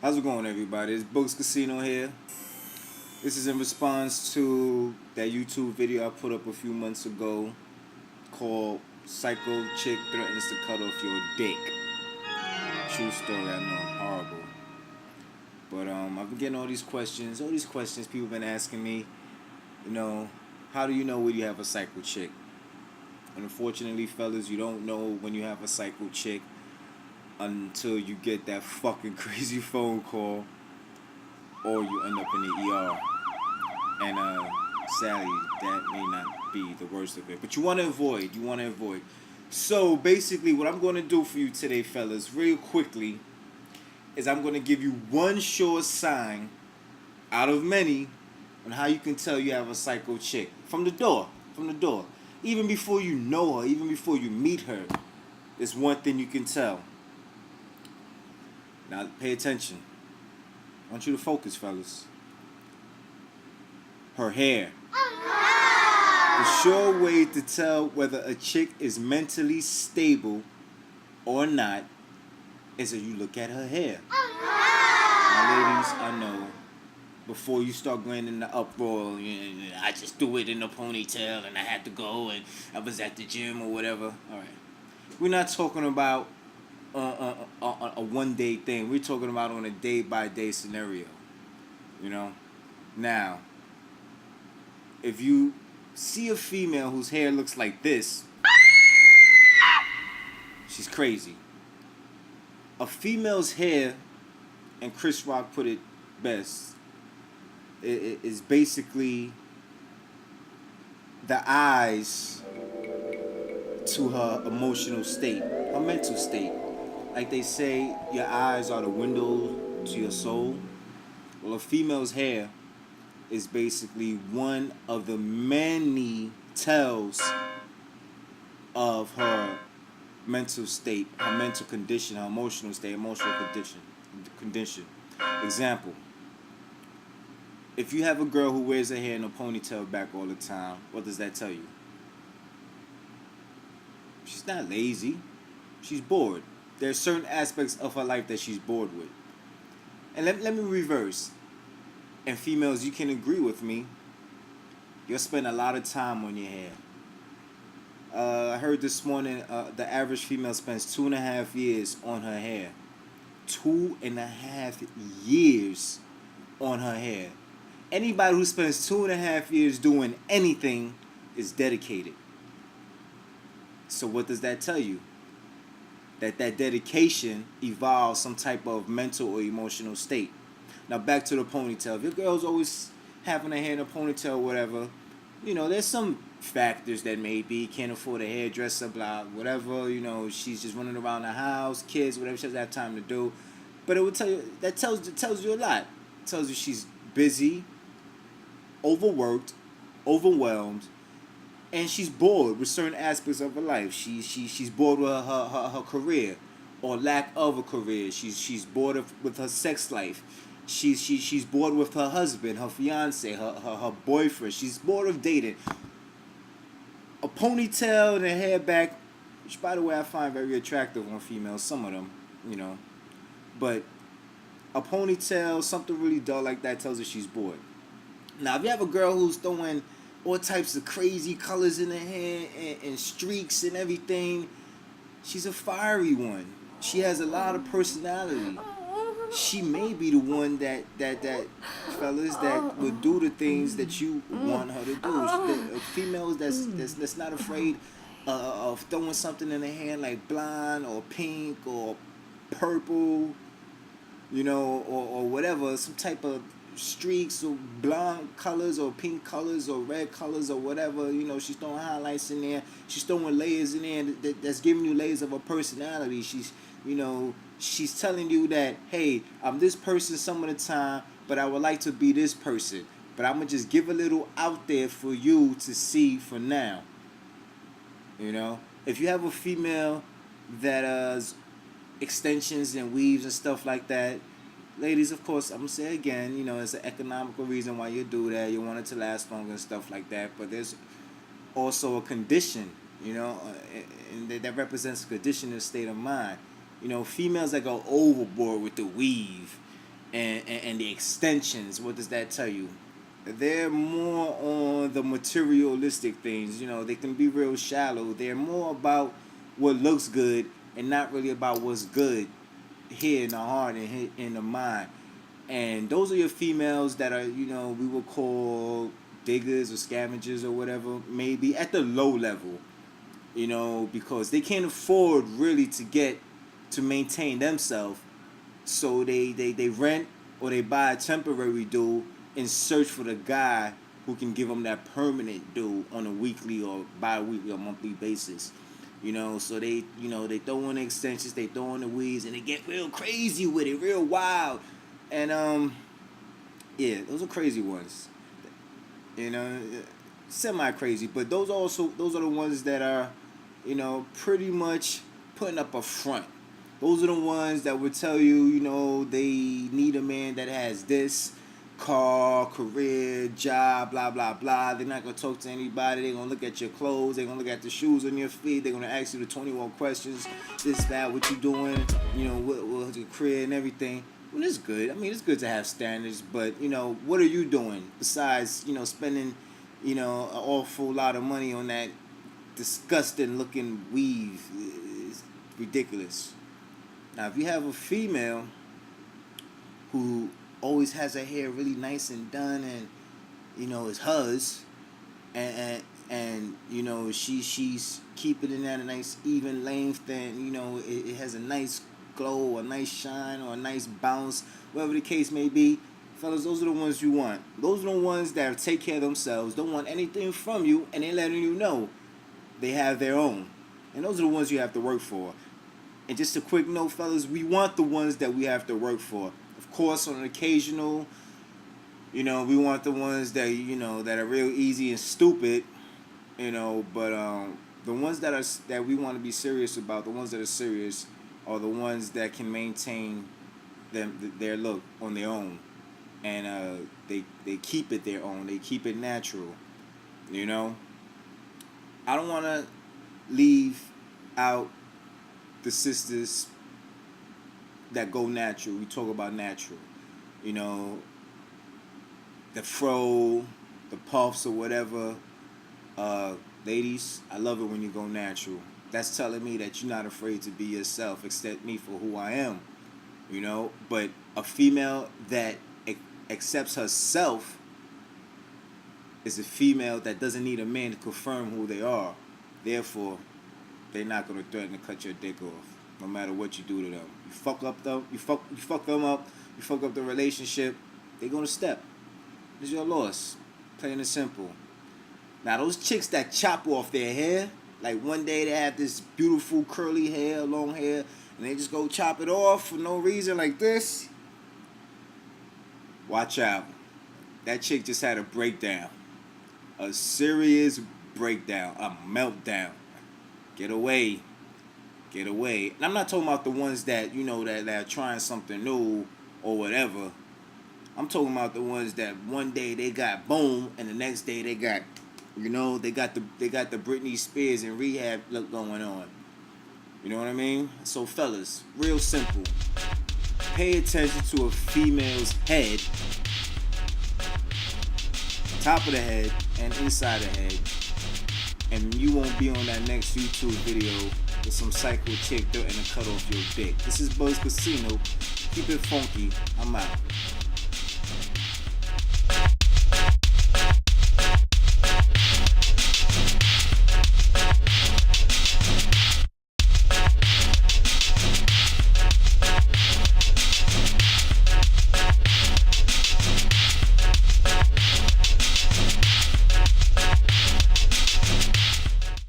How's it going, everybody? It's Books Casino here. This is in response to that YouTube video I put up a few months ago called Psycho Chick Threatens to Cut Off Your Dick. True story, I know, horrible. But I've been getting all these questions people have been asking me, you know, how do you know when you have a psycho chick? And unfortunately, fellas, you don't know when you have a psycho chick until you get that fucking crazy phone call or you end up in the ER. And sadly, that may not be the worst of it. But you want to avoid. So basically, what I'm going to do for you today, fellas, real quickly, is I'm going to give you one sure sign out of many on how you can tell you have a psycho chick. From the door. Even before you know her, even before you meet her, there's one thing you can tell. Now, pay attention. I want you to focus, fellas. Her hair. The sure way to tell whether a chick is mentally stable or not is that you look at her hair. Now, ladies, I know, before you start going in the uproar, I just threw it in a ponytail and I had to go and I was at the gym or whatever. All right. We're not talking about a one-day thing. We're talking about on a day-by-day scenario. Now, if you see a female whose hair looks like this, she's crazy. A female's hair, and Chris Rock put it best, is basically the eyes to her emotional state, her mental state. Like they say, your eyes are the window to your soul. Well, a female's hair is basically one of the many tells of her mental state, her mental condition, her emotional state, emotional condition. Example: if you have a girl who wears her hair in a ponytail back all the time, what does that tell you? She's not lazy. She's bored. There's certain aspects of her life that she's bored with. And let me reverse. And females, you can agree with me. You'll spend a lot of time on your hair. I heard this morning the average female spends 2.5 years on her hair. 2.5 years on her hair. Anybody who spends 2.5 years doing anything is dedicated. So what does that tell you? That dedication evolves some type of mental or emotional state. Now back to the ponytail. If your girl's always having her hair in a ponytail or whatever, there's some factors that maybe can't afford a hairdresser, blah, whatever, she's just running around the house, kids, whatever, she doesn't have time to do. But it would tell you, that tells you a lot. It tells you she's busy, overworked, overwhelmed, and she's bored with certain aspects of her life. She's bored with her career or lack of a career. She's bored with her sex life. She's bored with her husband, her fiance, her boyfriend. She's bored of dating. A ponytail and a hair back, which by the way I find very attractive on females, some of them, But a ponytail, something really dull like that tells her she's bored. Now, if you have a girl who's throwing all types of crazy colors in her hair and streaks and everything, she's a fiery one. She has a lot of personality. She may be the one that fellas that would do the things that you want her to do. Females that's not afraid of throwing something in her hair like blonde or pink or purple, or whatever, some type of streaks or blonde colors or pink colors or red colors or whatever. She's throwing highlights in there. She's throwing layers in there that's giving you layers of her personality. She's telling you that, hey, I'm this person some of the time, but I would like to be this person. But I'm going to just give a little out there for you to see for now. If you have a female that does extensions and weaves and stuff like that, ladies, of course, I'm going to say again, it's an economical reason why you do that. You want it to last longer and stuff like that. But there's also a condition, and that represents a condition and state of mind. Females that go overboard with the weave and the extensions. What does that tell you? They're more on the materialistic things. You know, they can be real shallow. They're more about what looks good and not really about what's good here in the heart and in the mind. And those are your females that are, you know, we would call diggers or scavengers or whatever, maybe at the low level, you know, because they can't afford really to maintain themselves. So they rent or they buy a temporary dude and search for the guy who can give them that permanent dude on a weekly or bi-weekly or monthly basis. You know, so they throw in the extensions, they throw in the weeds, and they get real crazy with it, real wild. And yeah, those are crazy ones. You know, semi crazy, but those are the ones that are, you know, pretty much putting up a front. Those are the ones that would tell you, you know, they need a man that has this car, career, job, blah blah blah. They're not gonna talk to anybody. They're gonna look at your clothes. They're gonna look at the shoes on your feet. They're gonna ask you the 21 questions. This, that, what you doing? You know, what's your career and everything. Well, it's good. I mean, it's good to have standards, but you know, what are you doing besides, you know, spending, you know, an awful lot of money on that disgusting looking weave? It's ridiculous. Now, if you have a female who always has her hair really nice and done, and you know, is hers, and you know, she's keeping it at a nice even length, and you know, it has a nice glow, a nice shine, or a nice bounce, whatever the case may be. Fellas, those are the ones you want. Those are the ones that take care of themselves, don't want anything from you, and they're letting you know they have their own. And those are the ones you have to work for. And just a quick note, fellas, we want the ones that we have to work for. Of course, on an occasional, you know, we want the ones that, you know, that are real easy and stupid, you know, but the ones that we want to be serious about, the ones that are serious, are the ones that can maintain their look on their own, and they keep it their own. They keep it natural. You know, I don't want to leave out the sisters that go natural. We talk about natural. You know, the fro, the puffs or whatever. Ladies, I love it when you go natural. That's telling me that you're not afraid to be yourself, accept me for who I am, you know. But a female that accepts herself is a female that doesn't need a man to confirm who they are. Therefore, they're not gonna threaten to cut your dick off, no matter what you do to them. You fuck up them, you fuck them up, you fuck up the relationship. They're gonna step. It's your loss, plain and simple. Now those chicks that chop off their hair. Like one day they have this beautiful curly hair, long hair, and they just go chop it off for no reason like this. Watch out. That chick just had a breakdown. A serious breakdown. A meltdown. Get away. Get away. And I'm not talking about the ones that, you know, that are trying something new or whatever. I'm talking about the ones that one day they got boom and the next day they got, you know, they got the Britney Spears and rehab look going on. You know what I mean? So fellas, real simple. Pay attention to a female's head, top of the head and inside the head, and you won't be on that next YouTube video with some psycho chick threatening to cut off your dick. This is Buzz Casino. Keep it funky. I'm out.